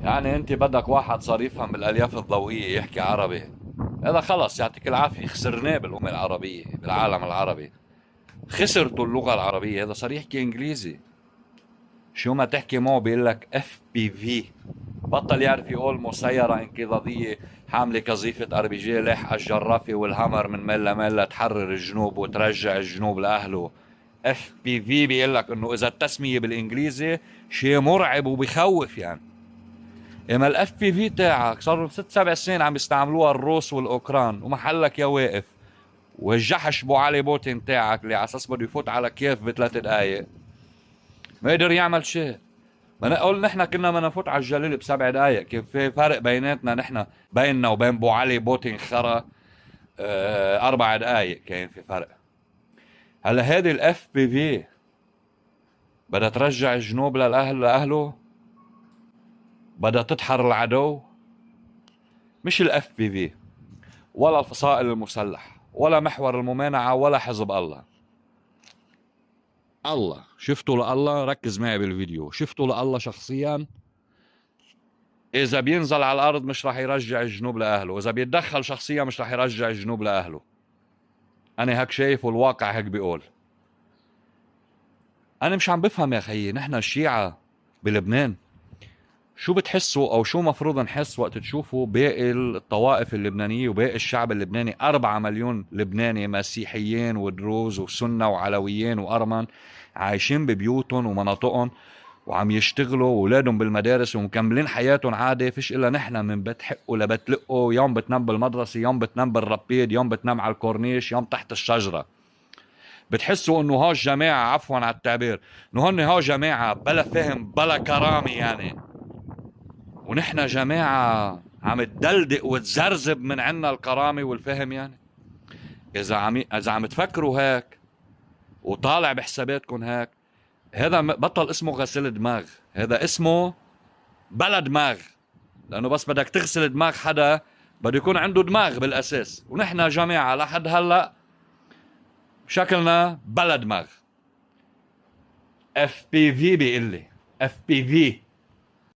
يعني انت بدك واحد صار يفهم بالالياف الضوئيه يحكي عربي، هذا خلص يعطيك العافيه، خسرناه بالامه العربيه بالعالم العربي. خسرتوا اللغه العربيه، هذا صار يحكي انجليزي. شو ما تحكي معه بيقول لك اف بي في. بطل يعرف يقول مسيرة انقضاضية حاملة قذيفة ار بي جي لاحقة الجرافة والهامر من ميل لميل تحرر الجنوب وترجع الجنوب لأهله. اف بي في بيقول لك انه اذا التسمية بالانجليزي شيء مرعب وبخوف يعني. اما الاف بي في تاعك صار له 6 7 سنين عم يستعملوها الروس والاوكران ومحلك يا واقف. والجحش بو علي بوتين تاعك اللي على اساس بده يفوت على كيف ب3 دقايق ما قدر يعمل شيء. ما نقول نحن كنا بدنا نفوت على الجليل ب7 دقايق، كيف في فرق بيناتنا نحن بيننا وبين بو علي بوتين خرا 4 دقايق كان في فرق. هلا هذه الاف بي في بدها ترجع الجنوب لأهله، بدها تدحر العدو. مش الاف بي في ولا الفصائل المسلح ولا محور الممانعة ولا حزب الله. الله شفتوا لله، ركز معي بالفيديو، شفتوا لله شخصيا اذا بينزل على الارض مش راح يرجع الجنوب لاهله، اذا بيتدخل شخصيا مش راح يرجع الجنوب لاهله. انا هيك شايف والواقع هيك بيقول. انا مش عم بفهم يا خيي، نحن الشيعة بلبنان شو بتحسوا او شو مفروض نحس وقت تشوفوا باقي الطوائف اللبنانية وباقي الشعب اللبناني؟ 4 مليون لبناني مسيحيين ودروز وسنة وعلويين وارمن عايشين ببيوتهم ومناطقهم وعم يشتغلوا واولادهم بالمدارس ومكملين حياتهم عادي. فيش الا نحن من بيت حقه لبيت لقه، يوم بتنام بالمدرسه، يوم بتنام بالربيد، يوم بتنام على الكورنيش، يوم تحت الشجره. بتحسوا انه هاي الجماعه، عفوا على التعبير، انه هن هاي جماعه بلا فهم بلا كرامه يعني، ونحن جماعه عم تدلدق وتزرزب من عنا الكرامه والفهم يعني. اذا عم تفكروا هيك وطالع بحساباتكم هيك، هذا بطل اسمه غسيل دماغ، هذا اسمه بلا دماغ. لانه بس بدك تغسل دماغ حدا بده يكون عنده دماغ بالاساس، ونحن جماعه لحد هلا شكلنا بلا دماغ. اف بي في بيقول لي اف بي في